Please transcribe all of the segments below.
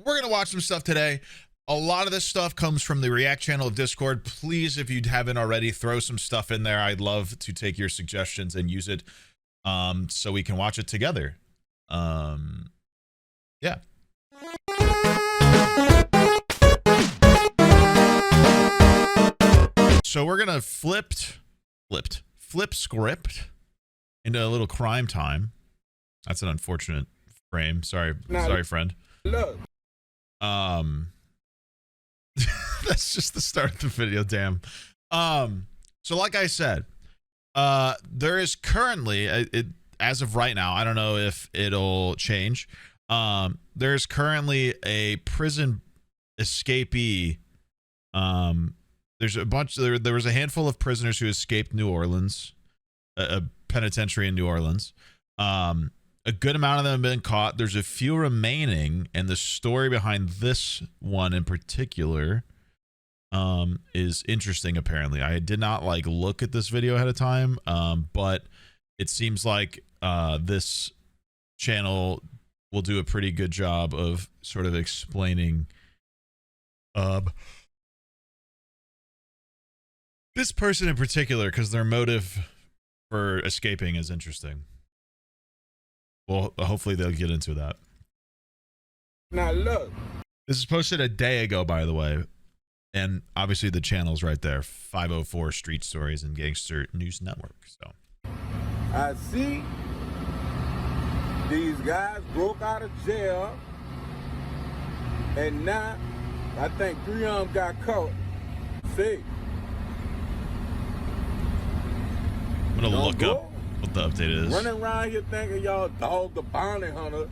we're gonna watch some stuff today. A lot of this stuff comes from the React channel of Discord. Please, if you haven't already, throw some stuff in there. I'd love to take your suggestions and use it so we can watch it together. Yeah. So we're gonna flip script into a little crime time. That's an unfortunate frame. Sorry, friend. Look. That's just the start of the video, damn. So like I said, there is currently, as of right now, I don't know if it'll change. There's currently a prison escapee. There's a bunch, there was a handful of prisoners who escaped New Orleans, a penitentiary in New Orleans. A good amount of them have been caught. There's a few remaining, and the story behind this one in particular is interesting. Apparently, I did not look at this video ahead of time, but it seems like this channel will do a pretty good job of sort of explaining this person in particular, because their motive for escaping is interesting. Well, hopefully they'll get into that. Now look. This is posted a day ago, by the way. And obviously the channel's right there. 504 Street Stories and Gangster News Network. So I see these guys broke out of jail. And now I think 3 of them got caught. See. I'm gonna look up what the update is. Running around here thinking y'all dog the bounty hunter,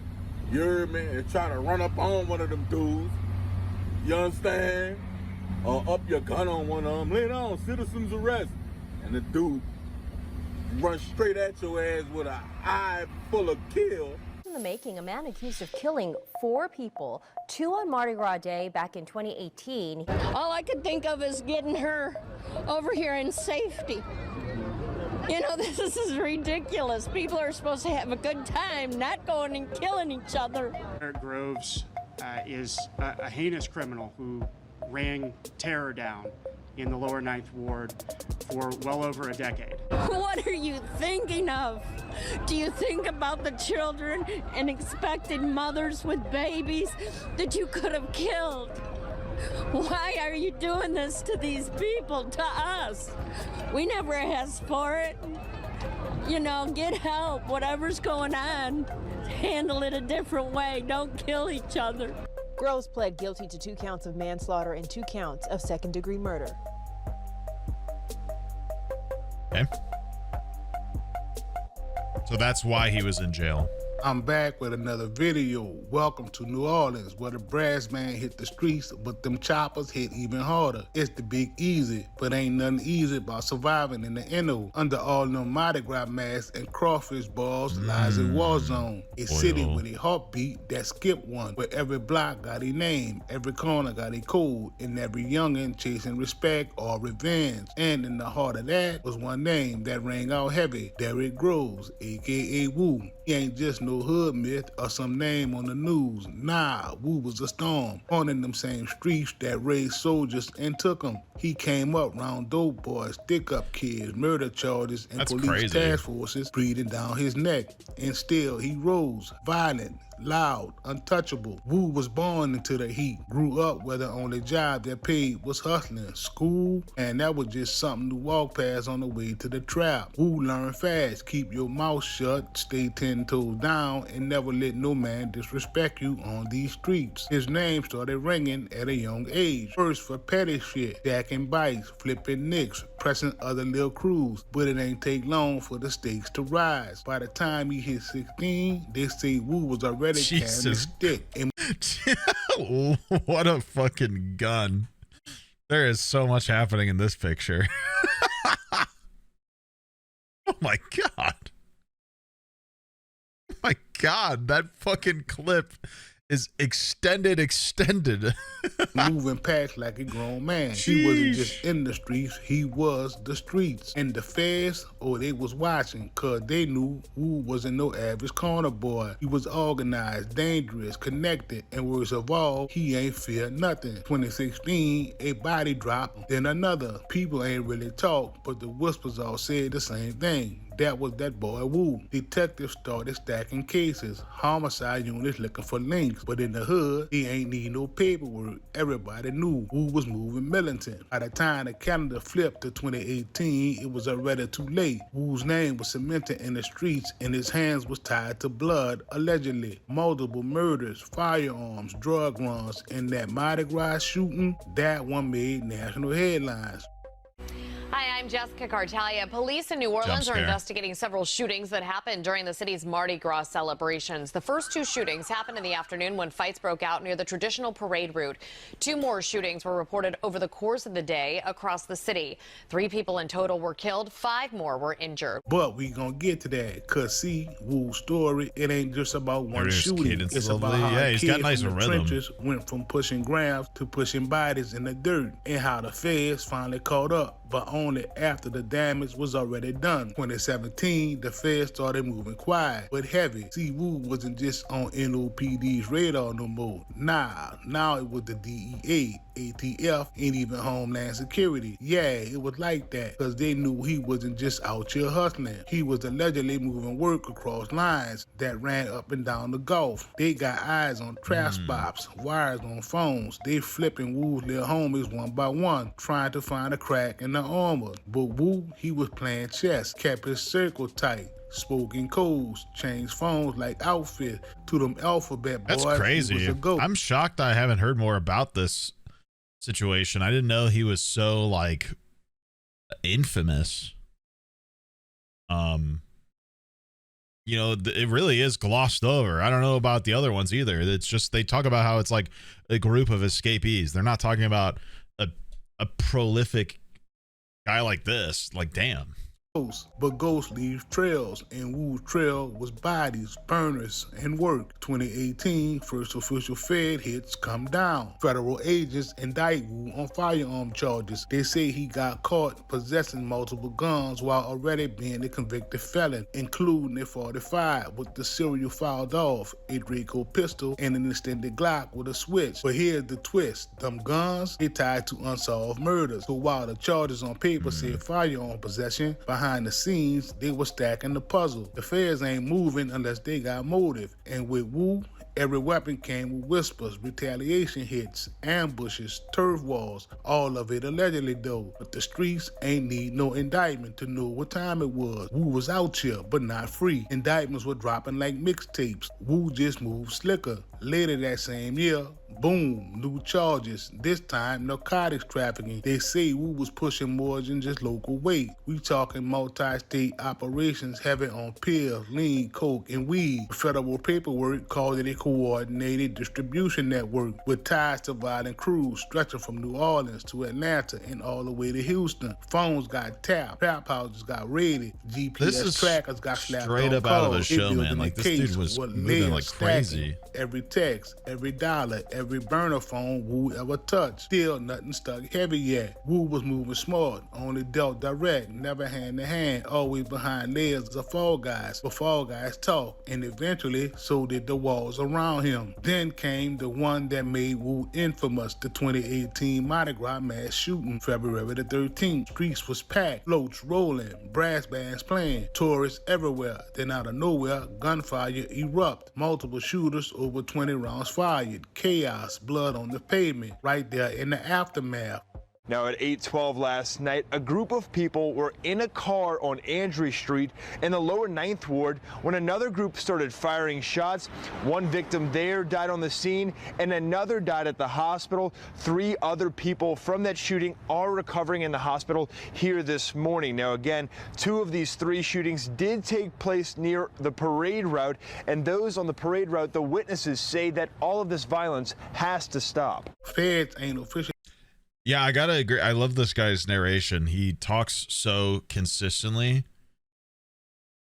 you heard me, and trying to run up on one of them dudes. You understand? Or up your gun on one of them. Lay down, citizen's arrest. And the dude runs straight at your ass with an eye full of kill. In the making, a man accused of killing 4 people, 2 on Mardi Gras Day back in 2018. All I could think of is getting her over here in safety. You know, this is ridiculous. People are supposed to have a good time, not going and killing each other. Eric Groves is a heinous criminal who ran terror down in the lower Ninth Ward for well over a decade. What are you thinking of? Do you think about the children and expected mothers with babies that you could have killed? Why are you doing this to these people, to us? We never asked for it. You know, get help, whatever's going on. Handle it a different way. Don't kill each other. Groves pled guilty to 2 counts of manslaughter and 2 counts of second-degree murder. Okay. So that's why he was in jail. I'm back with another video. Welcome to New Orleans, where the brass man hit the streets, but them choppers hit even harder. It's the Big Easy, but ain't nothing easy about surviving in the NO. Under all them Mardi Gras masks and crawfish balls lies a war zone. A city with a heartbeat that skipped one, where every block got a name, every corner got a code, and every youngin' chasing respect or revenge. And in the heart of that was one name that rang out heavy, Derrick Groves, aka Woo. He ain't just no hood myth or some name on the news. Nah, Woo was a storm, haunting them same streets that raised soldiers and took them. He came up round dope boys, stick-up kids, murder charges, and police task forces breathing down his neck. And still he rose, violent, loud, untouchable. Woo was born into the heat, grew up where the only job that paid was hustling, school, and that was just something to walk past on the way to the trap. Woo learned fast, keep your mouth shut, stay 10 toes down, and never let no man disrespect you on these streets. His name started ringing at a young age. First for petty shit, jacking bikes, flipping nicks, pressing other little crews, but it ain't take long for the stakes to rise. By the time he hit 16, they say Woo was already carrying a stick. What a fucking gun. There is so much happening in this picture. Oh my god. Oh my god, that fucking clip is extended. moving packs like a grown man. He wasn't just in the streets, he was the streets. And the feds, they was watching, cause they knew Wu wasn't no average corner boy. He was organized, dangerous, connected, and worst of all, he ain't fear nothing. 2016, a body drop, then another. People ain't really talk, but the whispers all said the same thing. That was that boy Wu. Detectives started stacking cases. Homicide units looking for links. But in the hood, he ain't need no paperwork. Everybody knew Wu was moving militant. By the time the calendar flipped to 2018, it was already too late. Wu's name was cemented in the streets and his hands was tied to blood, allegedly. Multiple murders, firearms, drug runs, and that Mardi Gras shooting, that one made national headlines. Hi, I'm Jessica Cartalia. Police in New Orleans are investigating several shootings that happened during the city's Mardi Gras celebrations. The first two shootings happened in the afternoon when fights broke out near the traditional parade route. Two more shootings were reported over the course of the day across the city. 3 people in total were killed, 5 more were injured. But we gonna get to that, cause see, Wu's story, it ain't just about one shooting. It's about how he's got nice from the rhythm. trenches went from pushing grams to pushing bodies in the dirt, and how the feds finally caught up, but only after the damage was already done. 2017, the feds started moving quiet, but heavy. See, Wu wasn't just on NOPD's radar no more. Nah, now it was the DEA, ATF, and even Homeland Security. Yeah, it was like that, because they knew he wasn't just out here hustling. He was allegedly moving work across lines that ran up and down the Gulf. They got eyes on trap spots, wires on phones. They flipping Wu's little homies one by one, trying to find a crack in the armor. But Wu, he was playing chess, kept his circle tight, spoke in codes, changed phones like outfit to them alphabet boys. That's crazy. He was a goat. I'm shocked I haven't heard more about this situation. I didn't know he was so like infamous. You know, it really is glossed over. I don't know about the other ones either. It's just they talk about how it's like a group of escapees. They're not talking about a prolific guy like this. Like, damn. But ghosts leave trails, and Wu's trail was bodies, burners, and work. 2018, first official Fed hits come down. Federal agents indict Wu on firearm charges. They say he got caught possessing multiple guns while already being a convicted felon, including a 45 with the serial filed off, a Draco pistol, and an extended Glock with a switch. But here's the twist. Them guns, they tied to unsolved murders. So while the charges on paper said firearm possession, behind the scenes, they were stacking the puzzle. The feds ain't moving unless they got motive. And with Wu, every weapon came with whispers, retaliation hits, ambushes, turf walls, all of it allegedly though. But the streets ain't need no indictment to know what time it was. Wu was out here, but not free. Indictments were dropping like mixtapes. Wu just moved slicker. Later that same year, boom, new charges. This time, narcotics trafficking. They say Wu was pushing more than just local weight. We talking multi-state operations heavy on pills, lean, coke, and weed. Federal paperwork called it a coordinated distribution network with ties to violent crews stretching from New Orleans to Atlanta and all the way to Houston. Phones got tapped, trap houses got raided, GPS trackers got slapped straight on up out of a calls. show, man. Like, this dude was moving like crazy. Every text, every dollar, every burner phone Wu ever touched. Still nothing stuck heavy yet. Wu was moving smart, only dealt direct, never hand to hand, always behind layers of fall guys. But fall guys talk, and eventually so did the walls around him. Then came the one that made Wu infamous, the 2018 Mardi Gras mass shooting, February the 13th. Streets was packed, floats rolling, brass bands playing, tourists everywhere. Then out of nowhere, gunfire erupt. Multiple shooters, over 20 rounds fired. Chaos, blood on the pavement, right there in the aftermath. Now at 8:12 last night, a group of people were in a car on Andrew Street in the lower 9th Ward when another group started firing shots. One victim there died on the scene and another died at the hospital. 3 other people from that shooting are recovering in the hospital here this morning. Now again, 2 of these 3 shootings did take place near the parade route, and those on the parade route, the witnesses say that all of this violence has to stop. Feds ain't official. Yeah, I gotta agree. I love this guy's narration. He talks so consistently.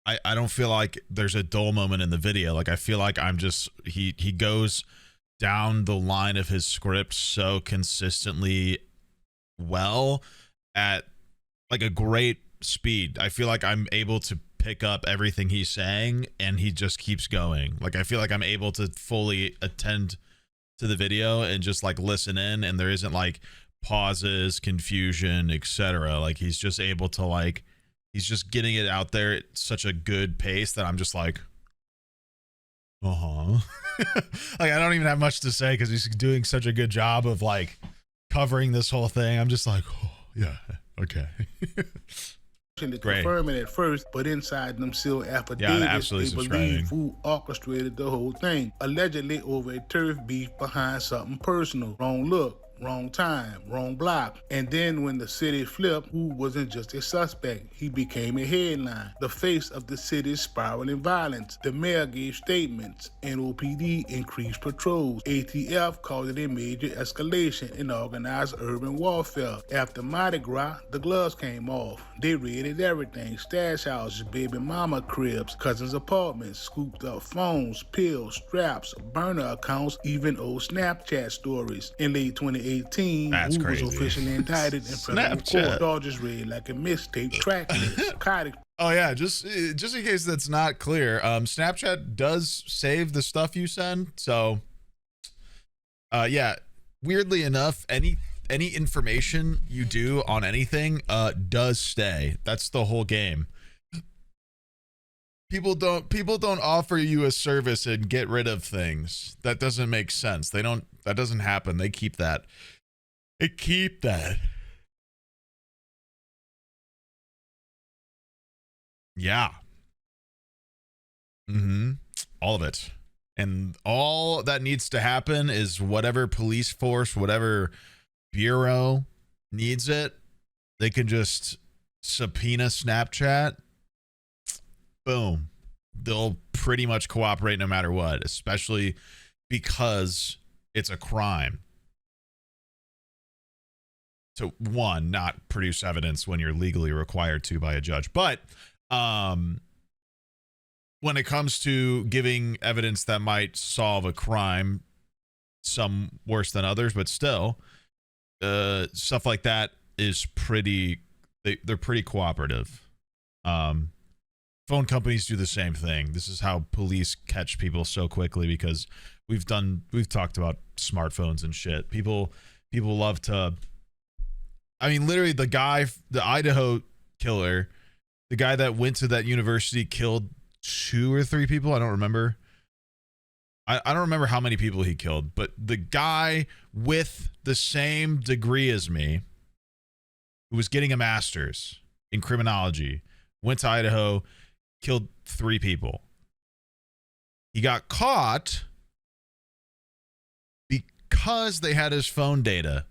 I don't feel like there's a dull moment in the video. Like, I feel like I'm just he goes down the line of his script so consistently well at like a great speed. I feel like I'm able to pick up everything he's saying and he just keeps going. Like I feel like I'm able to fully attend to the video and just like listen in, and there isn't like pauses, confusion, etc. Like he's just able to like, he's just getting it out there at such a good pace that I'm just like, like I don't even have much to say because he's doing such a good job of like covering this whole thing. I'm just like, oh yeah, okay. To confirm it at first, but inside them sealed affidavits, they believe who orchestrated the whole thing, allegedly over a turf beef behind something personal. Wrong look, wrong time, wrong block. And then when the city flipped, who wasn't just a suspect, he became a headline, the face of the city's spiraling violence. The mayor gave statements, NOPD increased patrols, ATF called it a major escalation in organized urban warfare. After Mardi Gras, the gloves came off. They raided everything, stash houses, baby mama cribs, cousins' apartments, scooped up phones, pills, straps, burner accounts, even old Snapchat stories. In late 2018, That's who crazy. was officially indicted in federal court. Charges read like a mixtape track list. Oh yeah, just in case that's not clear, Snapchat does save the stuff you send. So, yeah, weirdly enough, any information you do on anything does stay. That's the whole game. People don't offer you a service and get rid of things. That doesn't make sense. That doesn't happen. They keep that. Yeah. All of it. And all that needs to happen is whatever police force, whatever bureau needs it, they can just subpoena Snapchat. Boom. They'll pretty much cooperate no matter what, especially because it's a crime. To one, not produce evidence when you're legally required to by a judge. But when it comes to giving evidence that might solve a crime, some worse than others, but still, stuff like that is they're pretty cooperative. Phone companies do the same thing. This is how police catch people so quickly because we've talked about smartphones and shit. People love to, I mean, literally the Idaho killer, the guy that went to that university, killed 2 or 3 people. I don't remember. I don't remember how many people he killed, but the guy with the same degree as me, who was getting a master's in criminology, went to Idaho, killed 3 people. He got caught because they had his phone data.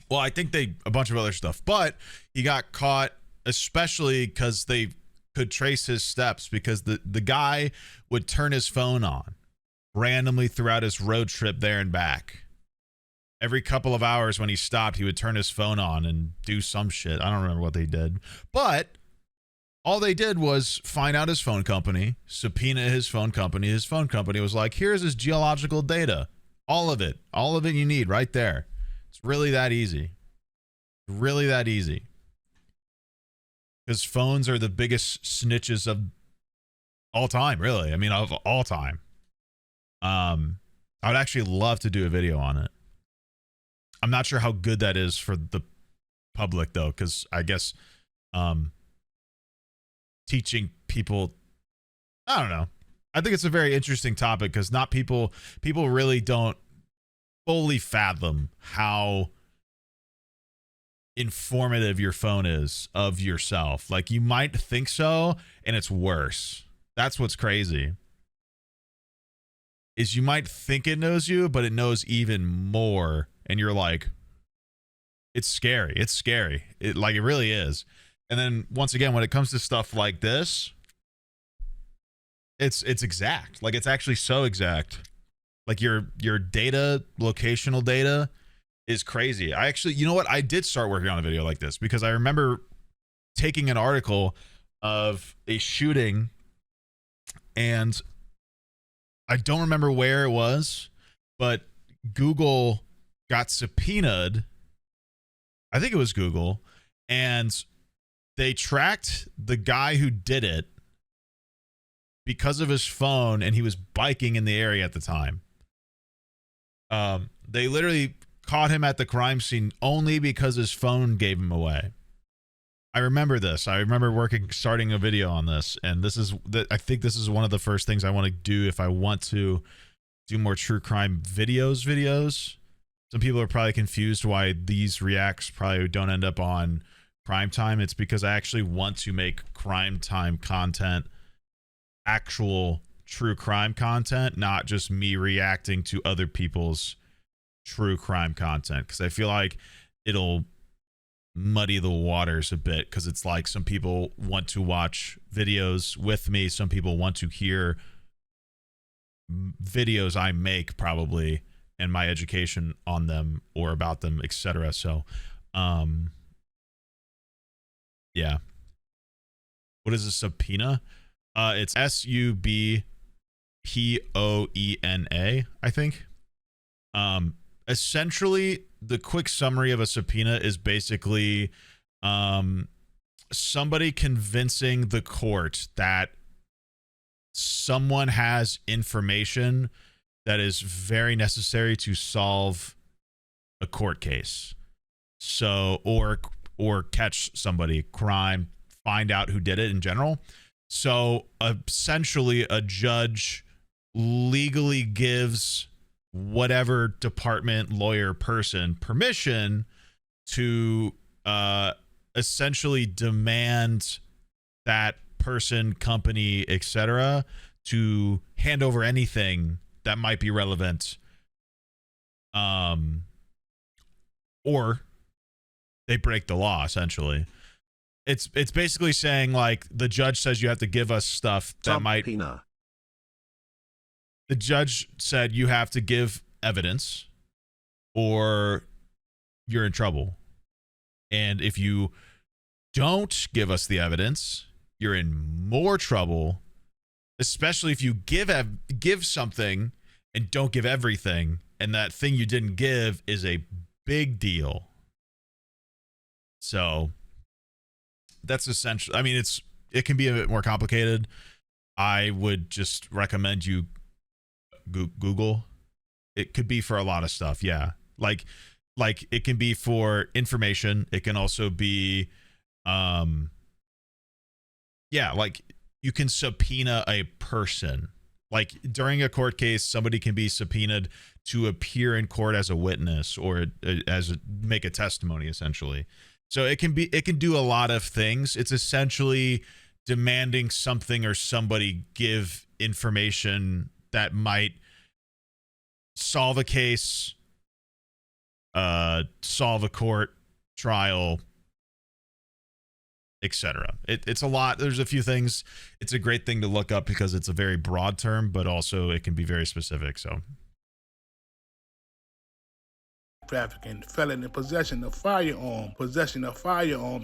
Well, I think a bunch of other stuff, but he got caught especially because they could trace his steps, because the guy would turn his phone on randomly throughout his road trip there and back. Every couple of hours when he stopped, he would turn his phone on and do some shit. I don't remember what they did, but all they did was find out his phone company, subpoena his phone company. His phone company was like, here's his geological data. All of it you need right there. It's really that easy. Really that easy. Because phones are the biggest snitches of all time, really. I mean, of all time. I would actually love to do a video on it. I'm not sure how good that is for the public, though, because I guess teaching people, I don't know. I think it's a very interesting topic because not people really don't fully fathom how informative your phone is of yourself. Like, you might think so, and it's worse. That's what's crazy. Is you might think it knows you, but it knows even more, and you're like, it's scary. It's scary. It really is. And then once again, when it comes to stuff like this, it's exact. Like, it's actually so exact. Like, your data, locational data, is crazy. I actually, you know what? I did start working on a video like this because I remember taking an article of a shooting, and I don't remember where it was, but Google got subpoenaed. I think it was Google, and they tracked the guy who did it because of his phone, and he was biking in the area at the time. They literally caught him at the crime scene only because his phone gave him away. I remember this. I remember starting a video on this, and I think this is one of the first things I want to do if I want to do more true crime videos. Some people are probably confused why these reacts probably don't end up on Crime Time. It's because I actually want to make Crime Time content actual true crime content, not just me reacting to other people's true crime content, because I feel like it'll muddy the waters a bit, because it's like some people want to watch videos with me, some people want to hear videos I make probably and my education on them or about them, etc. So yeah, what is a subpoena? It's SUBPOENA, I think. Essentially, the quick summary of a subpoena is basically somebody convincing the court that someone has information that is very necessary to solve a court case. So, or catch somebody, crime, find out who did it in general. So essentially, a judge legally gives whatever department, lawyer, person permission to essentially demand that person, company, etc., to hand over anything that might be relevant, or they break the law. Essentially, it's basically saying, like, the judge says you have to give us stuff that subpoena. The judge said you have to give evidence or you're in trouble. And if you don't give us the evidence, you're in more trouble, especially if you give something and don't give everything, and that thing you didn't give is a big deal. So that's essential. I mean, it can be a bit more complicated. I would just recommend you Google. It could be for a lot of stuff. Yeah. Like it can be for information. It can also be, like you can subpoena a person. Like during a court case, somebody can be subpoenaed to appear in court as a witness or make a testimony, essentially. So it can do a lot of things. It's essentially demanding something or somebody give information that might solve a case, solve a court trial, etc. It's a lot. There's a few things. It's a great thing to look up because it's a very broad term, but also it can be very specific. So, trafficking, felon in possession of firearms,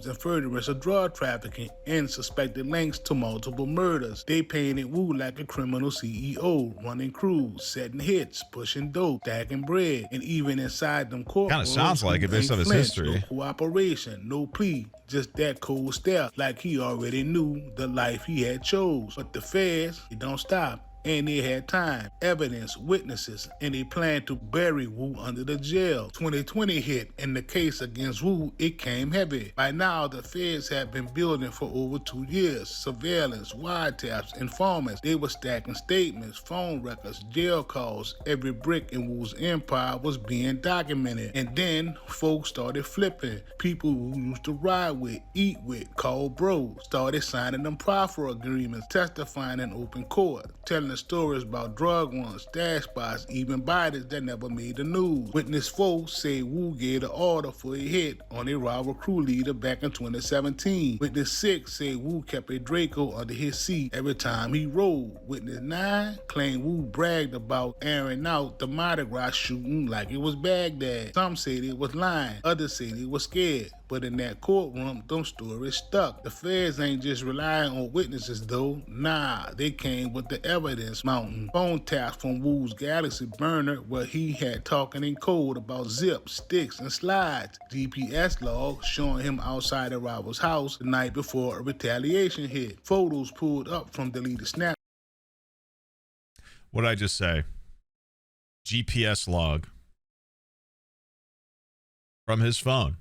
and furtherance of drug trafficking, and suspected links to multiple murders. They painted Wu like a criminal CEO, running crews, setting hits, pushing dope, stacking bread, and even inside them courtrooms. Kind of sounds like it based on his history. No cooperation, no plea, just that cold stare, like he already knew the life he had chose. But the feds, they don't stop. And they had time, evidence, witnesses, and they planned to bury Wu under the jail. 2020 hit, and the case against Wu, it came heavy. By now, the feds had been building for over 2 years. Surveillance, wiretaps, informants. They were stacking statements, phone records, jail calls. Every brick in Wu's empire was being documented. And then, folks started flipping. People Wu used to ride with, eat with, call bros, started signing them proffer agreements, testifying in open court, telling stories about drug runs, stash spots, even bodies that never made the news. Witness folks say Wu gave the order for a hit on a rival crew leader back in 2017. Witness 6 say Wu kept a Draco under his seat every time he rode. Witness 9 claimed Wu bragged about airing out the Mardi Gras shooting like it was Baghdad. Some say they was lying, others say they was scared. But in that courtroom, them stories stuck. The feds ain't just relying on witnesses though. Nah, they came with the evidence mountain. Phone taps from Wu's Galaxy burner where he had talking in code about zips, sticks, and slides. GPS logs showing him outside the rival's house the night before a retaliation hit. Photos pulled up from deleted snaps. What did I just say? GPS log from his phone.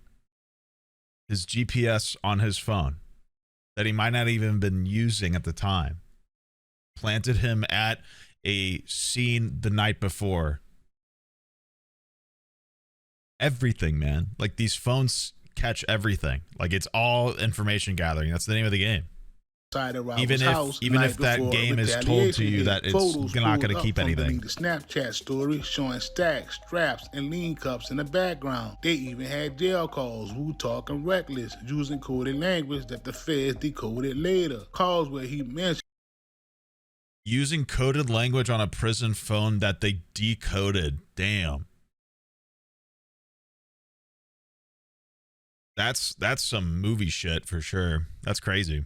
His GPS on his phone that he might not even been using at the time. Planted him at a scene the night before. Everything, man. Like, these phones catch everything. Like, it's all information gathering. That's the name of the game. Even if that game is told to you that it's not going to keep anything. The Snapchat story showing stacks, straps, and lean cups in the background. They even had jail calls. Wu talking reckless, using coded language that the feds decoded later. Calls where he mentioned using coded language on a prison phone that they decoded. Damn. That's some movie shit for sure. That's crazy.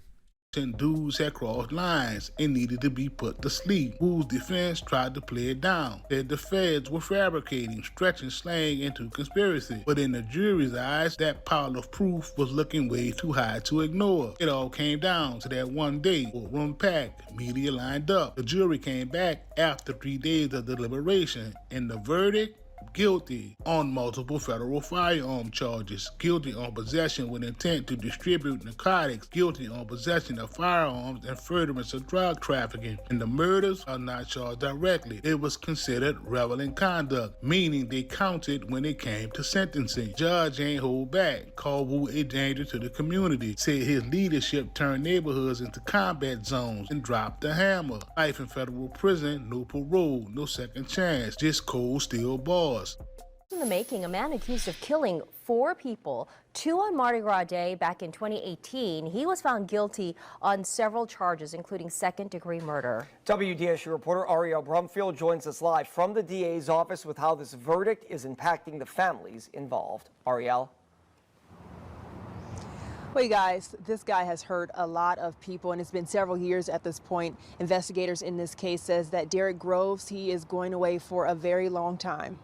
Dudes had crossed lines and needed to be put to sleep. Wu's defense tried to play it down, said the feds were fabricating, stretching slang into conspiracy. But in the jury's eyes, that pile of proof was looking way too high to ignore. It all came down to that one day, courtroom packed, media lined up. The jury came back after 3 days of deliberation, and the verdict? Guilty on multiple federal firearm charges, guilty on possession with intent to distribute narcotics, guilty on possession of firearms and furtherance of drug trafficking. And the murders are not charged directly. It was considered relevant conduct, meaning they counted when it came to sentencing. Judge ain't hold back, called Wu a danger to the community, said his leadership turned neighborhoods into combat zones, and dropped the hammer. Life in federal prison, no parole, no second chance, just cold steel bars. In the making, a man accused of killing 4 people, 2 on Mardi Gras Day back in 2018. He was found guilty on several charges, including second-degree murder. WDSU reporter Ariel Brumfield joins us live from the DA's office with how this verdict is impacting the families involved. Ariel? Well, you guys, this guy has hurt a lot of people, and it's been several years at this point. Investigators in this case says that Derek Groves, he is going away for a very long time.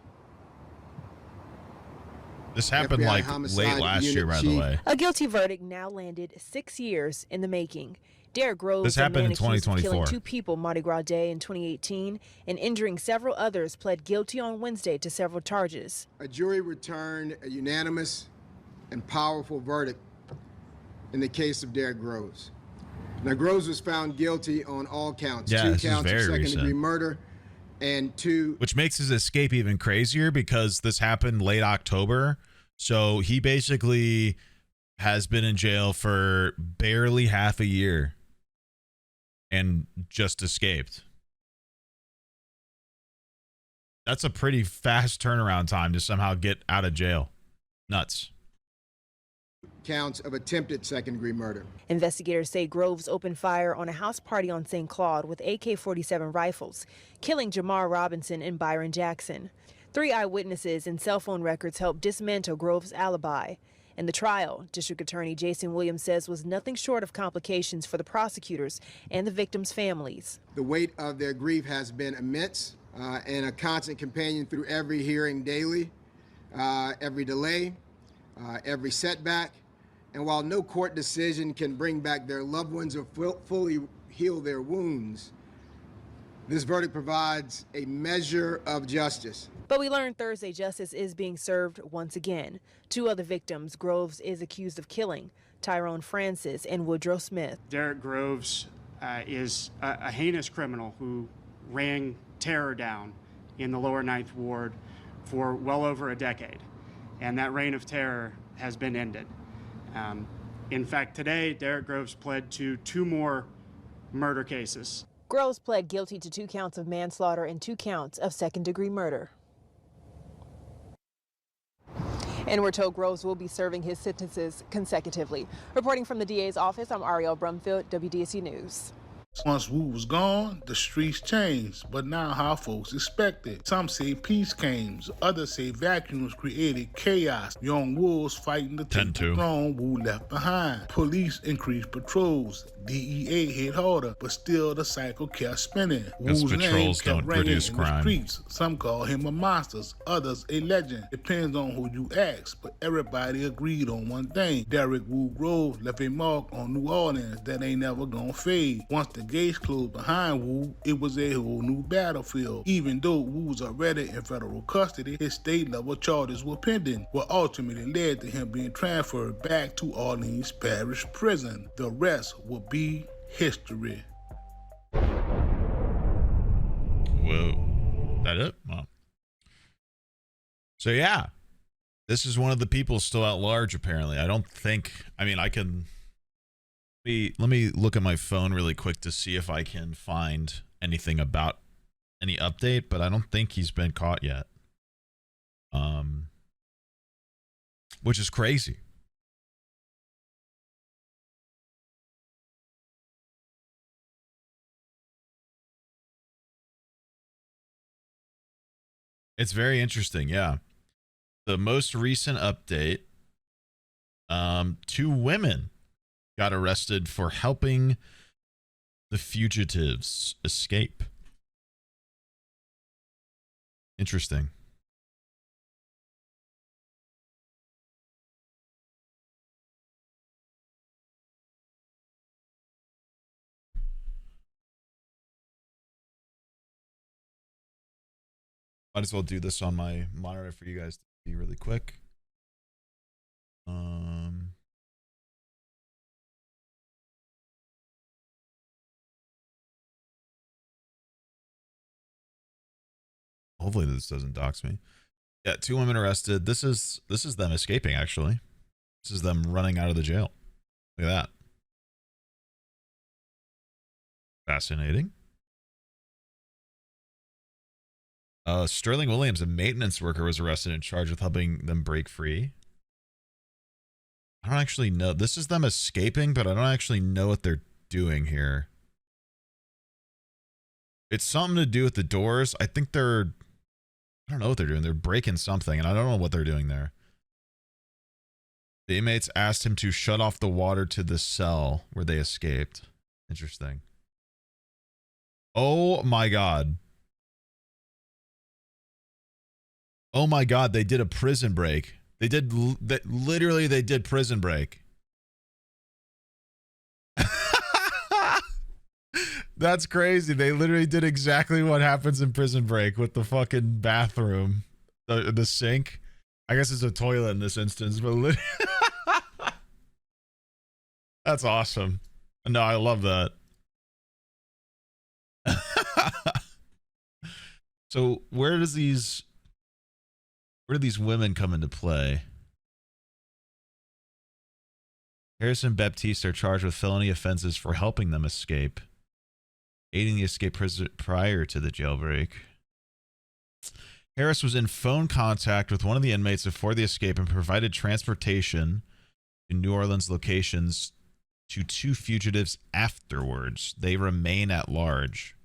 This happened like late last year, by the way. A guilty verdict now landed 6 years in the making. Derek Groves, this happened in 2024. Killing 2 people Mardi Gras Day in 2018 and injuring several others, pled guilty on Wednesday to several charges. A jury returned a unanimous and powerful verdict in the case of Derek Groves. Now, Groves was found guilty on all counts. 2 counts of second-degree murder and 2... Which makes his escape even crazier because this happened late October. So he basically has been in jail for barely half a year and just escaped. That's a pretty fast turnaround time to somehow get out of jail. Nuts. Counts of attempted second-degree murder. Investigators say Groves opened fire on a house party on St. Claude with AK-47 rifles, killing Jamar Robinson and Byron Jackson. 3 eyewitnesses and cell phone records helped dismantle Groves' alibi. In the trial, District Attorney Jason Williams says was nothing short of complications for the prosecutors and the victims' families. The weight of their grief has been immense and a constant companion through every hearing daily, every delay, every setback. And while no court decision can bring back their loved ones or fully heal their wounds, this verdict provides a measure of justice. But we learned Thursday justice is being served once again. 2 other victims Groves is accused of killing, Tyrone Francis and Woodrow Smith. Derek Groves is a heinous criminal who ran terror down in the lower Ninth Ward for well over a decade. And that reign of terror has been ended. In fact, today, Derek Groves pled to 2 more murder cases. Groves pled guilty to 2 counts of manslaughter and 2 counts of second-degree murder. And we're told Groves will be serving his sentences consecutively. Reporting from the DA's office, I'm Ariel Brumfield, WDSU News. Once Wu was gone, the streets changed, but now how folks expect it. Some say peace came, others say vacuums created chaos. Young wolves fighting to take the throne, Wu left behind. Police increased patrols, DEA hit harder, but still the cycle kept spinning. Wu's name kept ringing in the streets. Some call him a monster, others a legend. Depends on who you ask, but everybody agreed on one thing. Derek Wu Grove left a mark on New Orleans that ain't never gonna fade. Once the gates closed behind Wu, it was a whole new battlefield. Even though Wu was already in federal custody, his state-level charges were pending, what ultimately led to him being transferred back to Orleans Parish Prison. The rest will be history. Whoa. That it? Wow. So yeah, this is one of the people still at large, apparently. I don't think, I mean, I can... Let me look at my phone really quick to see if I can find anything about any update, but I don't think he's been caught yet. Which is crazy. It's very interesting, yeah. The most recent update, 2 women got arrested for helping the fugitives escape. Interesting. Might as well do this on my monitor for you guys to see really quick. Hopefully this doesn't dox me. Yeah, 2 women arrested. This is them escaping, actually. This is them running out of the jail. Look at that. Fascinating. Sterling Williams, a maintenance worker, was arrested and charged with helping them break free. I don't actually know. This is them escaping, but I don't actually know what they're doing here. It's something to do with the doors. I think they're... I don't know what they're doing. They're breaking something, and I don't know what they're doing there. The inmates asked him to shut off the water to the cell where they escaped. Interesting. Oh my God. Oh my God, they did a prison break. They did, literally they did prison break. That's crazy. They literally did exactly what happens in Prison Break with the fucking bathroom, the sink. I guess it's a toilet in this instance, but that's awesome. No, I love that. So where do these women come into play? Harris and Baptiste are charged with felony offenses for helping them escape, aiding the escape prior to the jailbreak. Harris was in phone contact with one of the inmates before the escape and provided transportation to New Orleans locations to 2 fugitives afterwards. They remain at large.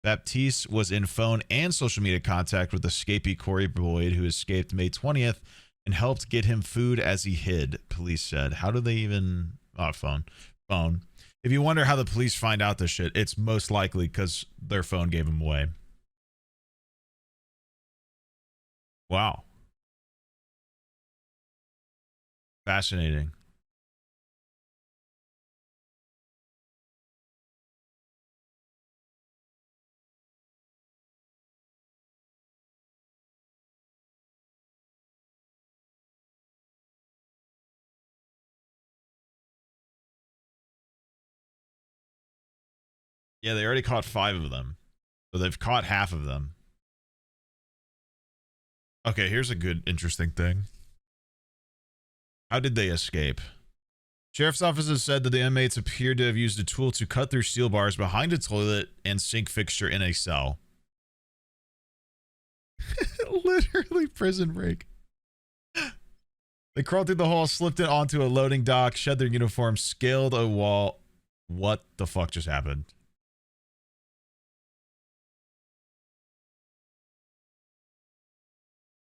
Baptiste was in phone and social media contact with escapee Corey Boyd, who escaped May 20th, and helped get him food as he hid, police said. How do they even... Oh, phone. If you wonder how the police find out this shit, it's most likely because their phone gave them away. Wow. Fascinating. Yeah, they already caught 5 of them. So they've caught half of them. Okay, here's a good, interesting thing. How did they escape? Sheriff's offices said that the inmates appeared to have used a tool to cut through steel bars behind a toilet and sink fixture in a cell. Literally Prison Break. They crawled through the hole, slipped it onto a loading dock, shed their uniforms, scaled a wall, What the fuck just happened?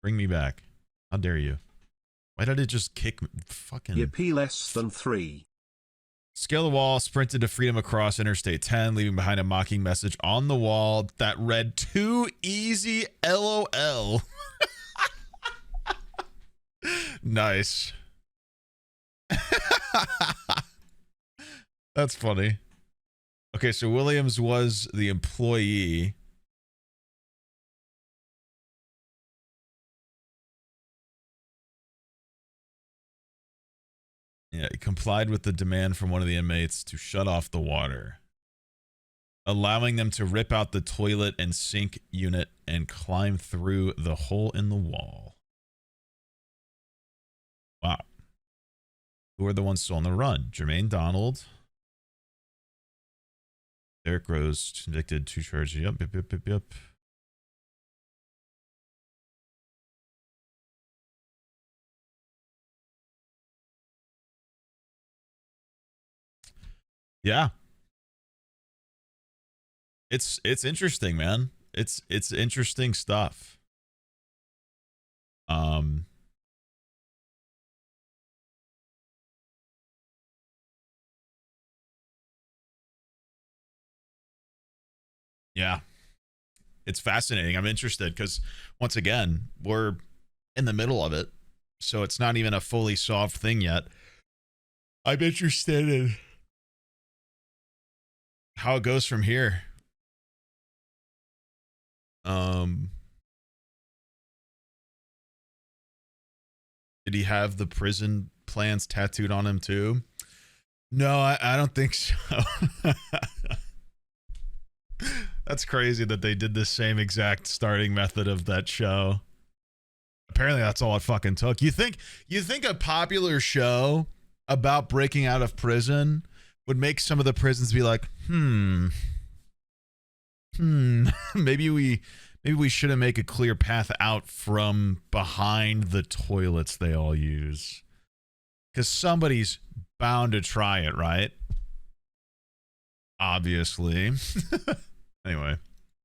Bring me back. How dare you? Why did it just kick me? Fucking... Yippee less than 3. Scale the wall, sprinted to freedom across Interstate 10, leaving behind a mocking message on the wall that read, "Too easy, LOL." Nice. That's funny. Okay, so Williams was the employee. Yeah, he complied with the demand from one of the inmates to shut off the water, allowing them to rip out the toilet and sink unit and climb through the hole in the wall. Wow. Who are the ones still on the run? Jermaine Donald. Derek Rose, convicted, 2 charges. Yep. Yeah. It's interesting, man. It's interesting stuff. Yeah. It's fascinating. I'm interested because once again, we're in the middle of it. So it's not even a fully solved thing yet. I'm interested in how it goes from here. Did he have the prison plans tattooed on him too? No, I don't think so. That's crazy that they did the same exact starting method of that show. Apparently that's all it fucking took. You think a popular show about breaking out of prison would make some of the prisons be like, maybe we shouldn't make a clear path out from behind the toilets they all use. Because somebody's bound to try it, right? Obviously. Anyway.